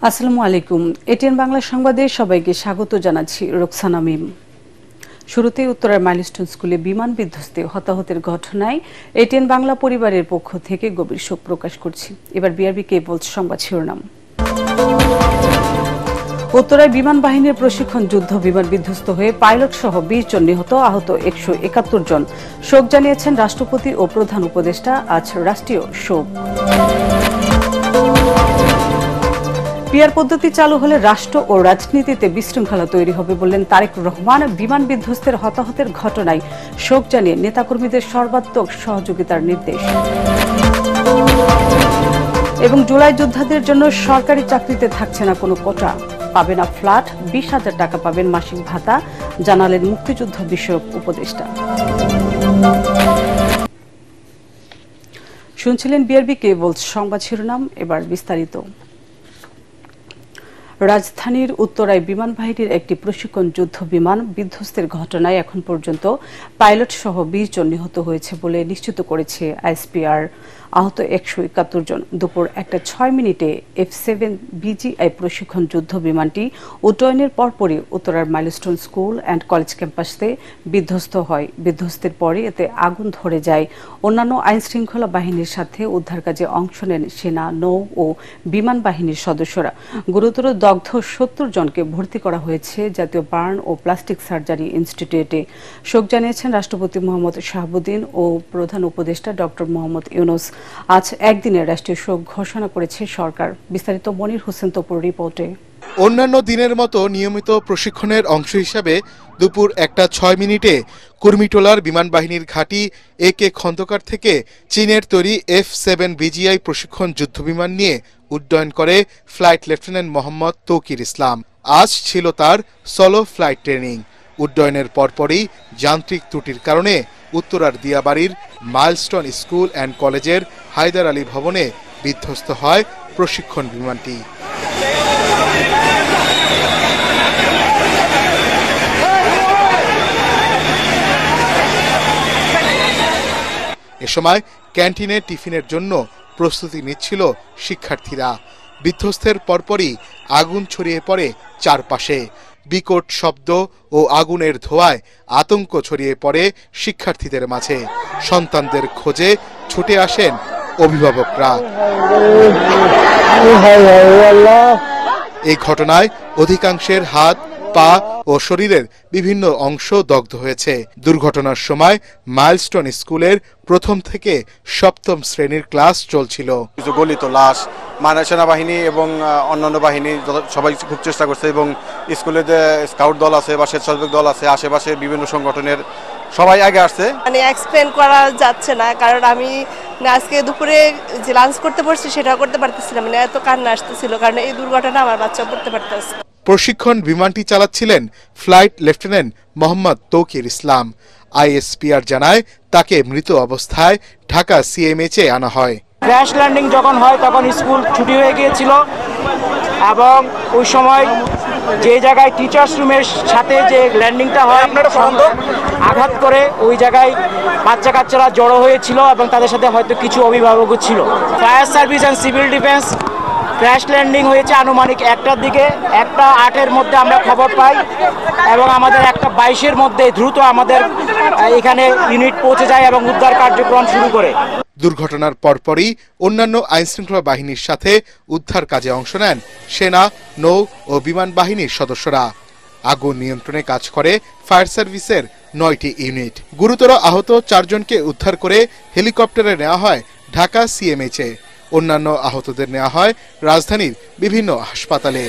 আসসালামু আলাইকুম। এটিএন বাংলা সংবাদে সবাইকে স্বাগত জানাচ্ছি রোকসানা মিম। শুরুতেই উত্তরার মাইলস্টোন স্কুলে বিমান বিধ্বস্তে হতাহতের ঘটনায় এটিএন বাংলা পরিবারের পক্ষ থেকে গভীর শোক প্রকাশ করছি। এবার বিআরবি কেবলস সংবাদ শিরোনাম। উত্তরায় বিমান বাহিনীর প্রশিক্ষণ যুদ্ধ বিমান বিধ্বস্ত হয়ে পাইলট সহ ২০ জন নিহত, আহত ১৭১ জন। শোক জানিয়েছেন রাষ্ট্রপতি ও প্রধান উপদেষ্টা। আজ রাষ্ট্রীয় শোক। পিআর পদ্ধতি চালু হলে রাষ্ট্র ও রাজনীতিতে বিশৃঙ্খলা তৈরি হবে বললেন তারেক রহমান। বিমান বিধ্বস্তের হতাহতের ঘটনায় শোক জানিয়ে নেতাকর্মীদের সর্বাত্মক সহযোগিতার নির্দেশ। এবং জুলাই যোদ্ধাদের জন্য সরকারি চাকরিতে থাকছে না কোনো কোটা, পাবে না ফ্ল্যাট, ২০,০০০ টাকা পাবেন মাসিক ভাতা, জানালেন মুক্তিযুদ্ধ বিষয়ক উপদেষ্টা। শুনছিলেন বিআরবি কেবলস সংবাদ শিরোনাম। এবার বিস্তারিত। রাজধানীর উত্তরায় বিমান বাহিনীর একটি প্রশিক্ষণ যুদ্ধ বিমান বিধ্বস্তের ঘটনায় এখন পর্যন্ত পাইলট সহ ২০ জন নিহত হয়েছে বলে নিশ্চিত করেছে আইএসপিআর। আহত ১৭১ জন। দুপুর ১:০৬ F7 BGI প্রশিক্ষণ যুদ্ধ বিমানটি উড্ডয়নের পরপরই উত্তরার মাইলস্টোন স্কুল অ্যান্ড কলেজ ক্যাম্পাসে বিধ্বস্ত হয়। বিধ্বস্তের পরে এতে আগুন ধরে যায়। অন্যান্য আইনশৃঙ্খলা বাহিনীর সাথে উদ্ধার কাজে অংশ নেন সেনা, নৌ ও বিমান বাহিনীর সদস্যরা। গুরুতর দগ্ধ ৭০ জনকে ভর্তি করা হয়েছে জাতীয় বার্ন ও প্লাস্টিক সার্জারি ইনস্টিটিউটে। শোক জানিয়েছেন রাষ্ট্রপতি মোহাম্মদ শাহাবুদ্দিন ও প্রধান উপদেষ্টা ডক্টর মোহাম্মদ ইউনুস। আজ একদিনের রাষ্ট্রীয় শোক ঘোষণা করেছে সরকার। বিস্তারিত মনির হোসেন তপুর রিপোর্টে। অন্যান্য দিনের মতো নিয়মিত প্রশিক্ষণের অংশ হিসাবে দুপুর ১:০৬ কুর্মিটোলার বিমান বাহিনীর ঘাঁটি AK খন্দকার থেকে চীনের তৈরি F7 BGI প্রশিক্ষণ যুদ্ধবিমান নিয়ে উড্ডয়ন করে ফ্লাইট লেফটেন্যান্ট মোহাম্মদ তৌকির ইসলাম। আজ ছিল তার সোলো ফ্লাইট ট্রেনিং। উড্ডয়নের পরপরই যান্ত্রিক ত্রুটির কারণে উত্তরার দিয়াবাড়ির মাইলস্টোন স্কুল অ্যান্ড কলেজের হায়দার আলী ভবনে বিধ্বস্ত হয় প্রশিক্ষণ বিমানটি। এ সময় ক্যান্টিনে টিফিনের জন্য প্রস্তুতি নিচ্ছিল শিক্ষার্থীরা। বিধ্বস্তের পরপরই আগুন ছড়িয়ে পড়ে চারপাশে। বিকট শব্দ ও আগুনের ধোঁয়ায় আতঙ্ক ছড়িয়ে পড়ে শিক্ষার্থীদের মাঝে। সন্তানদের খোঁজে ছুটে আসেন অভিভাবকরা। এই ঘটনায় অধিকাংশের হাত, পা ও শরীরের বিভিন্ন অংশ দগ্ধ হয়েছে। দুর্ঘটনার সময় মাইলস্টোন স্কুলের প্রথম থেকে সপ্তম শ্রেণীর ক্লাস চলছিল। কিছু গলিত লাশ সেনাবাহিনী এবং অন্যান্য বাহিনী সবাই খুব চেষ্টা করছে, এবং স্কুলের যে স্কাউট দল আছে বা স্বেচ্ছাসেবক দল আছে, আশেপাশে বিভিন্ন সংগঠনের সবাই আগে আসছে। মানে এক্সপ্লেন করা যাচ্ছে না, কারণ আমি আজকে দুপুরে যে লাঞ্চ করতে পারছি সেটা করতে পারতেছিলাম না, এত কান্না আসতেছিল, কারণ এই দুর্ঘটনা আমার বাচ্চা পড়তে পারতেছে। প্রশিক্ষণ বিমানটি চালাচ্ছিলেন ফ্লাইট লেফটেন্যান্ট মোহাম্মদ তৌকির ইসলাম। আইএসপিআর জানায় তাকে মৃত অবস্থায় ঢাকা CMH-এ আনা হয়। ক্র্যাশ ল্যান্ডিং যখন হয় তখন স্কুল ছুটি হয়ে গিয়েছিল, এবং ওই সময় যে জায়গায় টিচার্স রুমের সাথে যে ল্যান্ডিংটা হয় আঘাত করে ওই জায়গায় বাচ্চা কাচ্চারা জড়ো হয়েছিল, এবং তাদের সাথে হয়তো কিছু অভিভাবকও ছিল। Fire service and civil defence crash landing হয়েছে আনুমানিক 1টার দিকে। 1:08-এর মধ্যে আমরা খবর পাই, এবং আমাদের 1:22-এর মধ্যে দ্রুত আমাদের এখানে ইউনিট পৌঁছে যায় এবং উদ্ধার কার্যক্রম শুরু করে। দুর্ঘটনার পরপরই অন্যান্য আইনশৃঙ্খলা বাহিনীর সাথে উদ্ধার কাজে অংশ নেন সেনা, নৌ ও বিমান বাহিনীর সদস্যরা। আগুন নিয়ন্ত্রণে কাজ করে ফায়ার সার্ভিসের 9টি ইউনিট। গুরুতর আহত 4 জনকে উদ্ধার করে হেলিকপ্টারে নেওয়া হয় ঢাকা CMH-এ। অন্যান্য আহতদের নেওয়া হয় রাজধানীর বিভিন্ন হাসপাতালে।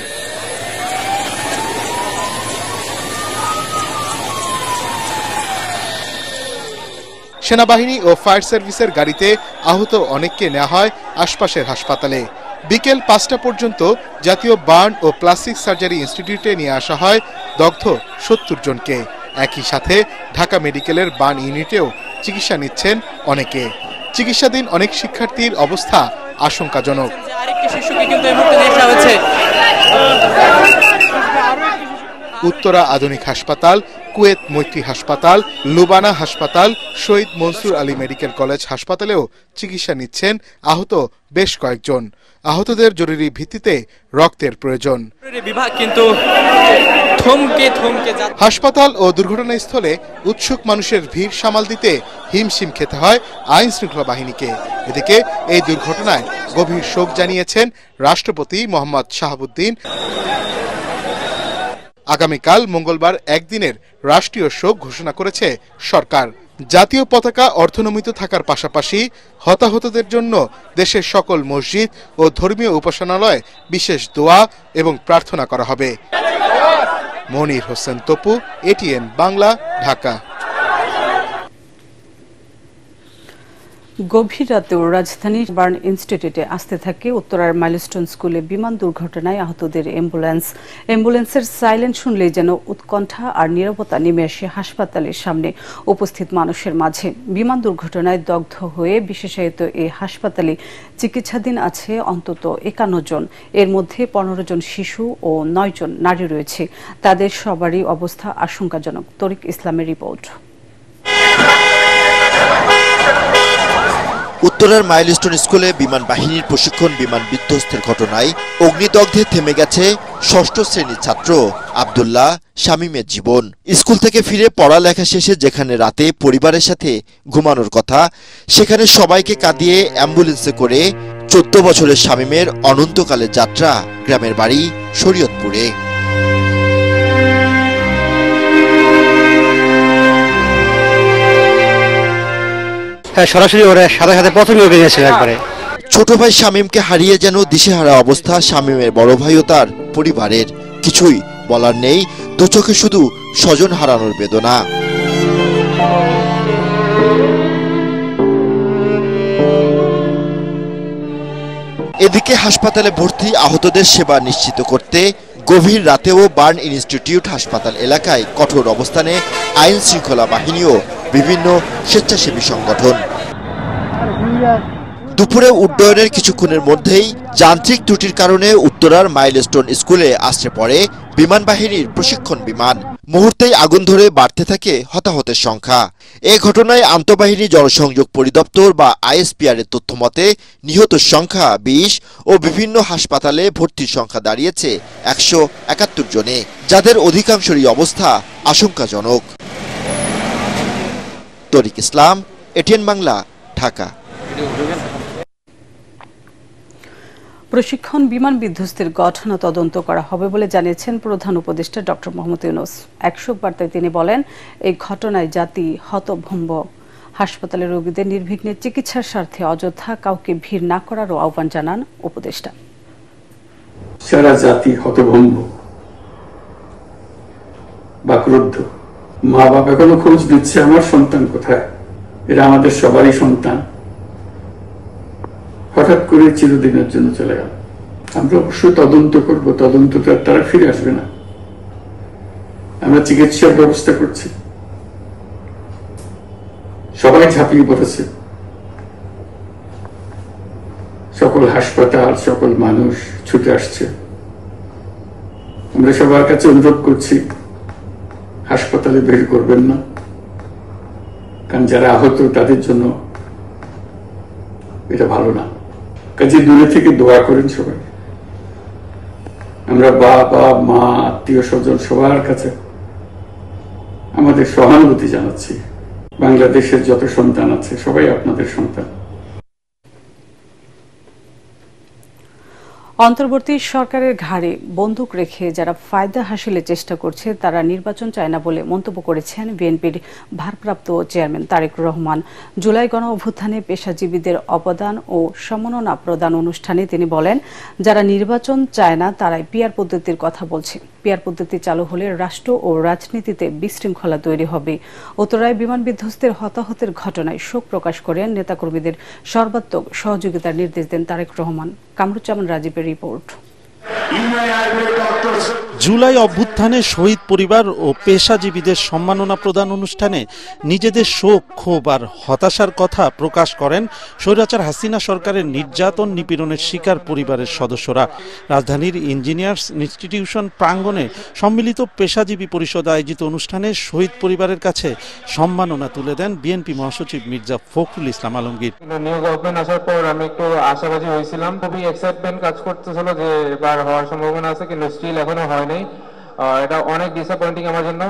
সেনাবাহিনী ও ফায়ার সার্ভিসের গাড়িতে আহত অনেককে নেওয়া হয় আশপাশের হাসপাতালে। বিকেল 5টা পর্যন্ত জাতীয় বার্ন ও প্লাস্টিক সার্জারি ইনস্টিটিউটে নিয়ে আসা হয় দগ্ধ 70 জনকে। একই সাথে ঢাকা মেডিকেলের বার্ন ইউনিটেও চিকিৎসা নিচ্ছেন অনেকে। চিকিৎসাধীন অনেক শিক্ষার্থীর অবস্থা আশঙ্কাজনক। উত্তরা আধুনিক হাসপাতাল কুয়েত মৈত্রী হাসপাতাল, লুবানা হাসপাতাল, শহীদ মনসুর আলী মেডিকেল কলেজ হাসপাতালেও চিকিৎসা নিচ্ছেন আহত বেশ কয়েকজন। আহতদের জরুরি ভিত্তিতে রক্তের প্রয়োজন। হাসপাতাল ও দুর্ঘটনাস্থলে উৎসুক মানুষের ভিড় সামাল দিতে হিমশিম খেতে হয় আইন শৃঙ্খলা বাহিনীকে। এদিকে এই দুর্ঘটনায় গভীর শোক জানিয়েছেন রাষ্ট্রপতি মোহাম্মদ শাহাবুদ্দিন। আগামীকাল মঙ্গলবার একদিনের রাষ্ট্রীয় শোক ঘোষণা করেছে সরকার। জাতীয় পতাকা অর্ধনমিত থাকার পাশাপাশি হতাহতদের জন্য দেশের সকল মসজিদ ও ধর্মীয় উপাসনালয়ে বিশেষ দোয়া এবং প্রার্থনা করা হবে। মনির হোসেন তপু, এটিএন বাংলা, ঢাকা। গভীর রাতেও রাজধানীর বার্ন ইনস্টিটিউটে আসতে থাকে উত্তরার মাইলস্টোন স্কুলে বিমান দুর্ঘটনায় আহতদের অ্যাম্বুলেন্সের সাইলেন্ট শুনলেই যেন উৎকণ্ঠা আর নীরবতা নেমে আসে হাসপাতালের সামনে উপস্থিত মানুষের মাঝে। বিমান দুর্ঘটনায় দগ্ধ হয়ে বিশেষায়িত এই হাসপাতালে চিকিৎসাধীন আছে অন্তত 51 জন। এর মধ্যে 15 জন শিশু ও 9 জন নারী রয়েছে। তাদের সবারই অবস্থা আশঙ্কাজনক। তরিক ইসলামের রিপোর্ট। উত্তরার মাইলস্টোন স্কুলে বিমান বাহিনীর প্রশিক্ষণ বিমান বিধ্বস্তের ঘটনায় অগ্নিদগ্ধে থেমে গেছে 6ষ্ঠ শ্রেণীর ছাত্র আব্দুল্লাহ শামীমের জীবন। স্কুল থেকে ফিরে পড়ালেখা শেষে যেখানে রাতে পরিবারের সাথে ঘুমানোর কথা, সেখানে সবাইকে কাঁদিয়ে অ্যাম্বুলেন্সে করে 14 বছরের শামীমের অনন্তকালের যাত্রা গ্রামের বাড়ি শরীয়তপুরে। সরাসরি ওরা সাথে সাথে প্রথমে ওকে নিয়েছিল একবারে। ছোট ভাই শামীমকে হারিয়ে যেন দিশেহারা অবস্থা শামীমের বড় ভাই ও তার পরিবারের। কিছুই বলার নেই, দু চোখে শুধু স্বজন হারানোর বেদনা। এদিকে হাসপাতালে ভর্তি আহতদের সেবা নিশ্চিত করতে গভীর রাতেও বার্ন ইনস্টিটিউট হাসপাতাল এলাকায় কঠোর অবস্থানে আইন শৃঙ্খলা বাহিনী ও বিভিন্ন স্বেচ্ছাসেবী সংগঠন। দুপুরে উড্ডয়নের কিছুক্ষণের মধ্যেই যান্ত্রিক ত্রুটির কারণে উত্তরার মাইলস্টোন স্কুলে আশ্রে পড়ে বিমান বাহিনীর প্রশিক্ষণ বিমান। মুহূর্তেই আগুন ধরে বাড়তে থাকে হতাহতের সংখ্যা। এ ঘটনায় আন্তঃবাহিনী জনসংযোগ পরিদপ্তর বা আইএসপিআর এর তথ্য মতে নিহতের সংখ্যা 20 ও বিভিন্ন হাসপাতালে ভর্তির সংখ্যা দাঁড়িয়েছে 171 জনে, যাদের অধিকাংশেরই অবস্থা আশঙ্কাজনক। তরিক ইসলাম, এটিএন বাংলা, ঢাকা। প্রশিক্ষণ বিমান বিধ্বস্তের ঘটনা তদন্ত করা হবে বলে জানিয়েছেন প্রধান উপদেষ্টা ডক্টর মোহাম্মদ ইউনূস। এক শোক বার্তায় তিনি বলেন, এই ঘটনায় জাতি হতভম্ব। হাসপাতালের রোগীদের নির্বিঘ্নে চিকিৎসার স্বার্থে অযথা কাউকে ভিড় না করারও আহ্বান জানান উপদেষ্টা। সারা জাতি হতভম্ব বা ক্রুদ্ধ। মা বাবা এখনো খোঁজ দিচ্ছে আমার সন্তান কোথায়। এরা আমাদের সবারই সন্তান। হঠাৎ করে চিরদিনের জন্য চলে গেল। আমরা অবশ্যই তদন্ত করব, তদন্তটা তারা ফিরে আসবে না। আমরা চিকিৎসার ব্যবস্থা করছি, সবাই ঝাঁপিয়ে পড়েছে, সকল হাসপাতাল, সকল মানুষ ছুটে আসছে। আমরা সবার কাছে অনুরোধ করছি, হাসপাতালে ভিড় করবেন না, কারণ যারা আহত তাদের জন্য এটা ভালো না। কাজে দূরে থেকে দোয়া করেন সবাই। আমরা বাবা মা আত্মীয় স্বজন সবার কাছে আমাদের সহানুভূতি জানাচ্ছি। বাংলাদেশের যত সন্তান আছে সবাই আপনাদের সন্তান। অন্তর্বর্তী সরকারের ঘাড়ে বন্দুক রেখে যারা ফায়দা হাসিলের চেষ্টা করছে তারা নির্বাচন চায় না বলে মন্তব্য করেছেন বিএনপির ভারপ্রাপ্ত চেয়ারম্যান তারেক রহমান। জুলাই গণ অভ্যুত্থানে পেশাজীবীদের অবদান ও সম্মাননা প্রদান অনুষ্ঠানে তিনি বলেন, যারা নির্বাচন চায় না তারাই পিআর পদ্ধতির কথা বলছে। পিআর পদ্ধতি চালু হলে রাষ্ট্র ও রাজনীতিতে বিশৃঙ্খলা তৈরি হবে। উত্তরায় বিমান বিধ্বস্তের হতাহতের ঘটনায় শোক প্রকাশ করেন নেতাকর্মীদের সর্বাত্মক সহযোগিতার নির্দেশ দেন তারেক রহমান। কামরুজ্জামান রাজীবের রিপোর্ট। জুলাই অভ্যুত্থানে শহীদ পরিবার ও পেশাজীবীদের সম্মাননা প্রদান অনুষ্ঠানে নিজেদের শোক, ক্ষোভ আর হতাশার কথা প্রকাশ করেন স্বৈরাচার হাসিনা সরকারের নির্যাতন নিপীড়নের শিকার পরিবারের সদস্যরা। রাজধানীর ইঞ্জিনিয়ার্স ইনস্টিটিউশন প্রাঙ্গণে সম্মিলিত পেশাজীবী পরিষদ আয়োজিত অনুষ্ঠানে শহীদ পরিবারের কাছে সম্মাননা তুলে দেন বিএনপি মহাসচিব মির্জা ফখরুল ইসলাম আলমগীর। নিউ গভর্নমেন্ট আসার পর আমি একটু আশাবাদী হয়েছিলাম, খুবই এক্সাইটমেন্ট কাজ করতেছিল যে এবার হওয়ার সম্ভাবনা আছে, কিন্তু স্টিল এখনো হয় নাই। এটা অনেক ডিসঅ্যাপয়েন্টিং আমার জন্য।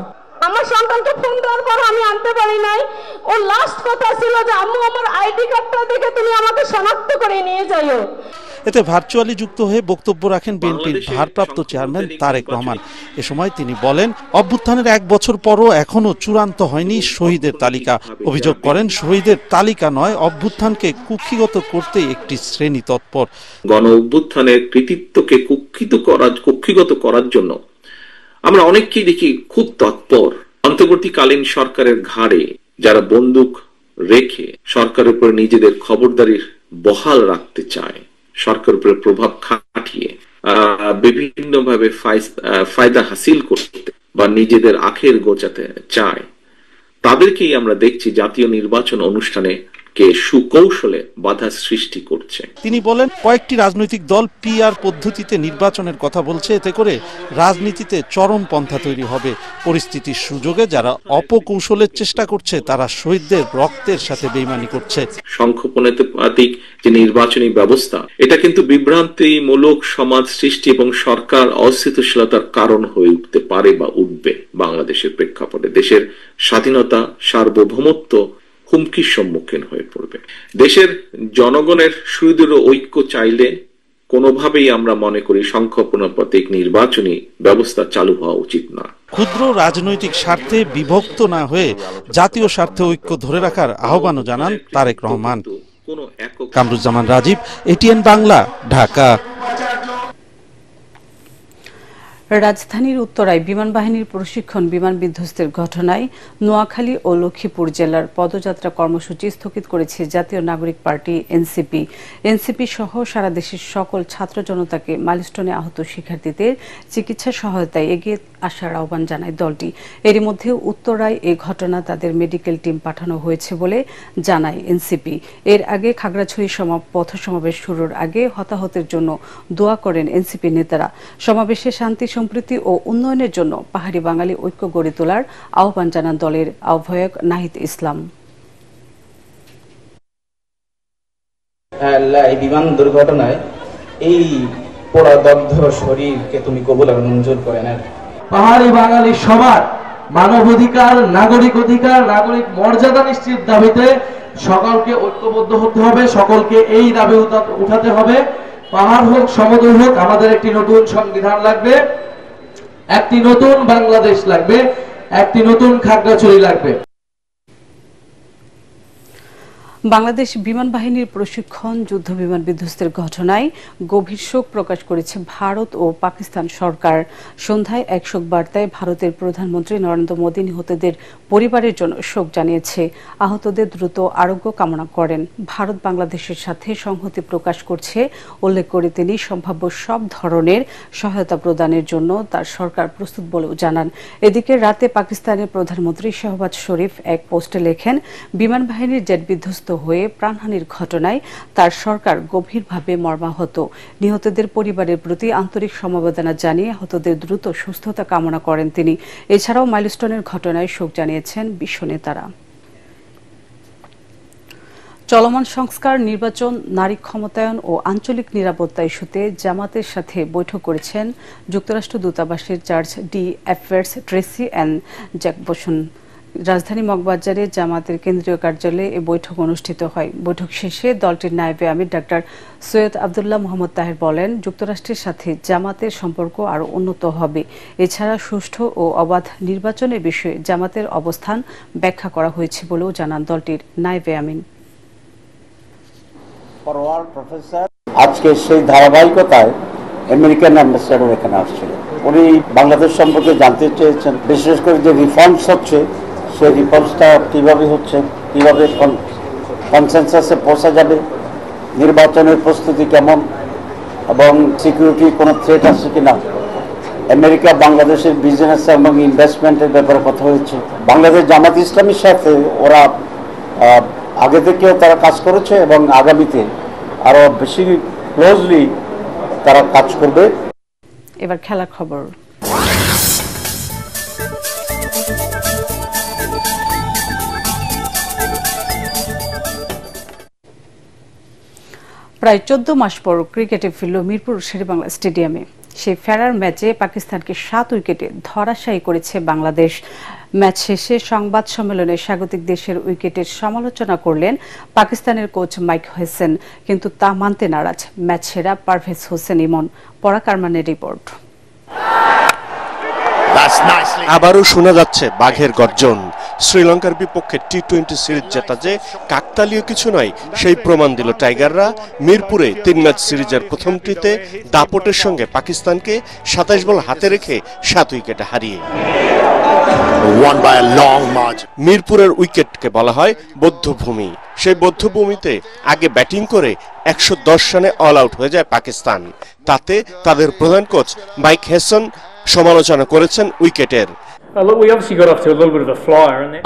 আমার সন্তানকে ফোন দেওয়ার পর আমি আনতে পারি নাই। ও লাস্ট কথা ছিল যে আম্মু আমার আইডি কার্ডটা দেখে তুমি আমাকে শনাক্ত করে নিয়ে যাইও। এতে ভার্চুয়ালি যুক্ত হয়ে বক্তব্য রাখেন বিএনপির ভারপ্রাপ্ত চেয়ারম্যান তারেক রহমান। এ সময় তিনি বলেন, অভ্যুত্থানের 1 বছর পরও এখনো চূড়ান্ত হয়নি শহীদের তালিকা। অভিযোগ করেন, শহীদের তালিকা নয়, অভ্যুত্থানকে কুক্ষিগত করতে একটি শ্রেণী তৎপর। গণ অভ্যুত্থানের কৃতিত্বকে কুক্ষিগত করার জন্য আমরা অনেককেই দেখি খুব তৎপর। অন্তর্বর্তীকালীন সরকারের ঘাড়ে যারা বন্দুক রেখে সরকারের উপর নিজেদের খবরদারির বহাল রাখতে চায়, সরকারের উপরে প্রভাব খাটিয়ে বিভিন্নভাবে ফায়দা হাসিল করতে বা নিজেদের আখের গোছাতে চায়, তাদেরকেই আমরা দেখছি জাতীয় নির্বাচন অনুষ্ঠানে কে সুকৌশলে বাধা সৃষ্টি করছে। তিনি বলেন, কয়েকটি রাজনৈতিক দল পিআর পদ্ধতিতে নির্বাচনের কথা বলছে, এতে করে রাজনীতিতে চরমপন্থা তৈরি হবে। পরিস্থিতির সুযোগে যারা অপকৌশলের চেষ্টা করছে, তারা শহীদদের রক্তের সাথে বেইমানি করছে। সংখ্যানুপাতিক যে নির্বাচনী ব্যবস্থা, এটা কিন্তু বিভ্রান্তিমূলক সমাজ সৃষ্টি এবং সরকার অস্থিতিশীলতার কারণ হয়ে উঠতে পারে বা উঠবে। বাংলাদেশের প্রেক্ষাপটে দেশের স্বাধীনতা, সার্বভৌমত্ব হুমকির সম্মুখীন হয়ে পড়বে। দেশের জনগণের সুদৃঢ় ঐক্য চাইলে কোনোভাবেই আমরা মনে করি সংখ্যানুপাতিক নির্বাচনী ব্যবস্থা চালু হওয়া উচিত না। ক্ষুদ্র রাজনৈতিক স্বার্থে বিভক্ত না হয়ে জাতীয় স্বার্থে ঐক্য ধরে রাখার আহ্বানও জানান তারেক রহমান। কামরুজ্জামান রাজীব, এটিএন বাংলা, ঢাকা। রাজধানীর উত্তরায় বিমান বাহিনীর প্রশিক্ষণ বিমান বিধ্বস্তের ঘটনায় নোয়াখালী ও লক্ষ্মীপুর জেলার পদযাত্রা কর্মসূচি স্থগিত করেছে জাতীয় নাগরিক পার্টি এনসিপি। এনসিপি সহ সারা দেশের সকল ছাত্র জনতাকে মাইলস্টোনে আহত শিক্ষার্থীদের চিকিৎসা সহায়তায় এগিয়ে আসার আহ্বান জানায় দলটি। এরই মধ্যে উত্তরায় এ ঘটনা তাদের মেডিকেল টিম পাঠানো হয়েছে বলে জানায় এনসিপি। এর আগে খাগড়াছড়ি পথ সমাবেশ শুরুর আগে হতাহতের জন্য দোয়া করেন এনসিপি নেতারা। সমাবেশে শান্তি, সম্প্রীতি ও উন্নয়নের জন্য পাহাড়ি বাঙালি ঐক্য গড়ে তোলার আহ্বান জানান দলের আহ্বায়ক নাহিদ ইসলাম। এই বিমান দুর্ঘটনায় এই পোড়া দগ্ধ শরীরকে তুমি কবুল আর মঞ্জুর করে নেন। পাহাড়ি বাঙালি সবার মানব অধিকার, নাগরিক অধিকার, নাগরিক মর্যাদা নিশ্চিত দাবিতে সকলকে ঐক্যবদ্ধ হতে হবে, সকলকে এই দাবি উঠাতে হবে। পাহাড় হোক, সমতল হোক, আমাদের একটি নতুন সংবিধান লাগবে, একটি নতুন বাংলাদেশ লাগবে, একটি নতুন খাগড়াছড়ি লাগবে। বাংলাদেশ বিমান বাহিনীর প্রশিক্ষণ যুদ্ধ বিমান বিধ্বস্তের ঘটনায় গভীর শোক প্রকাশ করেছে ভারত ও পাকিস্তান সরকার। সন্ধ্যায় এক শোক বার্তায় ভারতের প্রধানমন্ত্রী নরেন্দ্র মোদী নিহতদের পরিবারের জন্য শোক জানিয়েছে, আহতদের দ্রুত আরোগ্য কামনা করেন। ভারত বাংলাদেশের সাথে সংহতি প্রকাশ করছে উল্লেখ করে তিনি সম্ভাব্য সব ধরনের সহায়তা প্রদানের জন্য তার সরকার প্রস্তুত বলেও জানান। এদিকে রাতে পাকিস্তানের প্রধানমন্ত্রী শাহবাজ শরীফ এক পোস্টে লেখেন, বিমান বাহিনীর জেট বিধ্বস্ত হয়ে প্রাণহানির ঘটনায় তার সরকার গভীরভাবে মর্মাহত। নিহতদের পরিবারের প্রতি আন্তরিক সমবেদনা জানিয়ে আহতদের দ্রুত সুস্থতা কামনা করেন তিনি। এছাড়াও মাইলস্টোনের ঘটনায় শোক জানিয়েছেন বিশ্ব নেতারা। চলমান সংস্কার, নির্বাচন, নারী ক্ষমতায়ন ও আঞ্চলিক নিরাপত্তা ইস্যুতে জামাতের সাথে বৈঠক করেছেন যুক্তরাষ্ট্র দূতাবাসের charge d'affaires Tracey Ann Jacobson. রাজধানী মগবাজারে জামাতের কেন্দ্রীয় কার্যালয়ে এ বৈঠক অনুষ্ঠিত হয়। বৈঠক শেষে দলটির নায়েবে আমির ডাক্তার সৈয়দ আবদুল্লাহ মোহাম্মদ তাহের বলেন, যুক্তরাষ্ট্রের সাথে জামাতের সম্পর্ক আরও উন্নত হবে। এছাড়া সুষ্ঠু ও অবাধ নির্বাচনের বিষয়ে জামাতের অবস্থান ব্যাখ্যা করা হয়েছে বলেও জানান দলটির নায়েবে আমিন। আজকে সেই ধারাবাহিকতায় আমেরিকান অ্যাম্বাসেডর এখানে আসছিল। উনি বাংলাদেশ সম্পর্কে জানতে চেয়েছেন, বিশেষ করে যে রিফর্মস হচ্ছে সেই রিফর্মসটা কীভাবে হচ্ছে, কীভাবে কনসেনসাসে পৌঁছা যাবে, নির্বাচনের প্রস্তুতি কেমন, এবং সিকিউরিটি কোনো থ্রেট আছে কিনা, আমেরিকা বাংলাদেশের বিজনেস এবং ইনভেস্টমেন্টের ব্যাপারে কথা হয়েছে। বাংলাদেশ জামাত ইসলামীর সাথে ওরা আগে থেকেও তারা কাজ করেছে এবং আগামীতে আরো বেশি ক্লোজলি তারা কাজ করবে। এবার খেলার খবর। প্রায় 14 মাস পর ক্রিকেটে ফিরল মিরপুর শেরেবাংলা স্টেডিয়ামে। সেই ফেরার ম্যাচে পাকিস্তানকে 7 উইকেটে ধরাশায়ী করেছে বাংলাদেশ। ম্যাচ শেষে সংবাদ সম্মেলনে স্বাগতিক দেশের উইকেটের সমালোচনা করলেন পাকিস্তানের কোচ মাইক হেসন, কিন্তু তা মানতে নারাজ ম্যাচ সেরা পারভেজ হোসেন ইমন। পরাগ আরমানের রিপোর্ট। আবারও শোনা যাচ্ছে বাঘের গর্জন। শ্রীলঙ্কার বিপক্ষে টি-20 সিরিজ জেতা যে কাকতালীয় কিছু নয়, সেই প্রমাণ দিল টাইগাররা মিরপুরে 3 ম্যাচ সিরিজের প্রথমটিতে দাপটের সঙ্গে পাকিস্তানকে 27 বল হাতে রেখে 7 উইকেটে হারিয়ে। মিরপুরের উইকেটকে বলা হয় বধ্যভূমি। সেই বধ্যভূমিতে আগে ব্যাটিং করে 110 রানে অল আউট হয়ে যায় পাকিস্তান। তাতে তাদের প্রধান কোচ মাইক হেসন সমালোচনা করেছেন উইকেটের।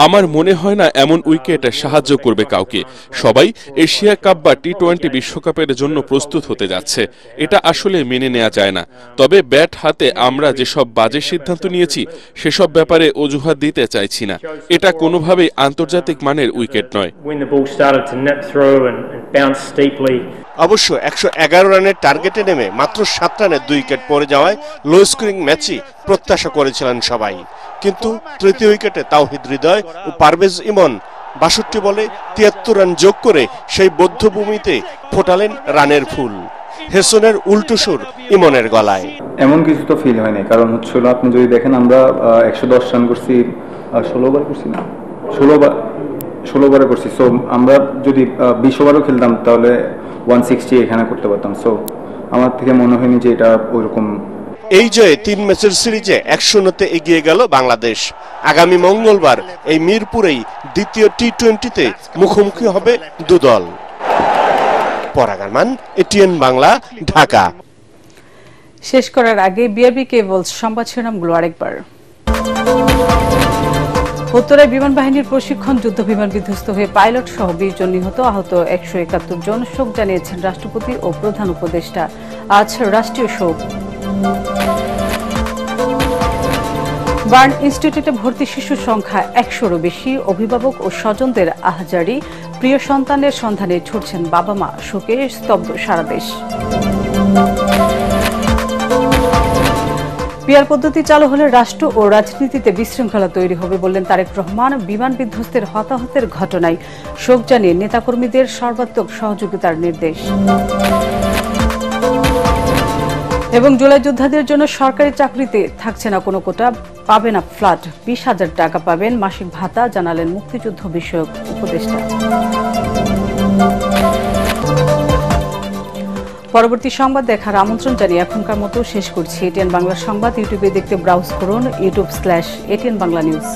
আমার মনে হয় না এমন উইকেট সাহায্য করবে কাউকে। সবাই এশিয়া কাপ বা টি-20 বিশ্বকাপের জন্য প্রস্তুত হতে যাচ্ছে, এটা আসলে মেনে নেওয়া যায় না। তবে ব্যাট হাতে আমরা যেসব বাজে সিদ্ধান্ত নিয়েছি সেসব ব্যাপারে অজুহাত দিতে চাইছি না। এটা কোনোভাবেই আন্তর্জাতিক মানের উইকেট নয়। অবশ্য 111 রানের টার্গেটে নেমে মাত্র 7 রানে 2 উইকেট পড়ে যাওয়ায় লো স্কোরিং ম্যাচই প্রত্যাশা করেছিলেন সবাই। কিন্তু তৃতীয় উইকেটে তাওহিদ হৃদয় ও পারভেজ ইমন 62 বলে 73 রান যোগ করে সেই বধ্যভূমিতে ফোটালেন রানের ফুল। হেসনের উল্টো সুর ইমনের গলায়। এমন কিছু তো ফিল হয়নি, কারণ হচ্ছিল আপনি যদি দেখেন আমরা 110 রান করছি, 16 বার করছি না, 16 বারে করছি। সো আমরা যদি 20 ওভারও খেলতাম তাহলে 160 এখানে করতে পারতাম। সো আমার থেকে মনে হয়নি যে এটা ওইরকম। এই জয়ে 3 ম্যাচের সিরিজে 1-0 এগিয়ে গেল বাংলাদেশ। আগামী মঙ্গলবার এই মিরপুরেই দ্বিতীয় টি-20তে মুখোমুখি হবে দুদল। পরাগ আরমান, এটিএন বাংলা, ঢাকা। শেষ করার আগে বিআরবি কেবলস সংবাদ শিরোনামগুলো আরেকবার। উত্তরায় বিমান বাহিনীর প্রশিক্ষণ যুদ্ধ বিমান বিধ্বস্ত হয়ে পাইলট সহ 20 জন নিহত, আহত 171 জন। শোক জানিয়েছেন রাষ্ট্রপতি ও প্রধান উপদেষ্টা। আজ রাষ্ট্রীয় শোক। বার্ন ইনস্টিটিউটে ভর্তি শিশুর সংখ্যা 100-রও বেশি। অভিভাবক ও স্বজনদের আহাজারি। প্রিয় সন্তানের সন্ধানে ছুটছেন বাবা মা। শোকে স্তব্ধ সারা দেশ। পিআর পদ্ধতি চালু হলে রাষ্ট্র ও রাজনীতিতে বিশৃঙ্খলা তৈরি হবে বললেন তারেক রহমান। বিমান বিধ্বস্তের হতাহতের ঘটনায় শোক জানিয়ে নেতাকর্মীদের সর্বাত্মক সহযোগিতার নির্দেশ। এবং জুলাই যোদ্ধাদের জন্য সরকারি চাকরিতে থাকছে না কোনো কোটা, পাবে না ফ্ল্যাট, 20,000 টাকা পাবেন মাসিক ভাতা, জানালেন মুক্তিযুদ্ধ বিষয়ক উপদেষ্টা। পরবর্তী সংবাদ দেখার আমন্ত্রণ জানিয়ে এখনকার মতো শেষ করছি। এটিএন বাংলা সংবাদ ইউটিউবে দেখতে ব্রাউজ করুন youtube/ATN Bangla News।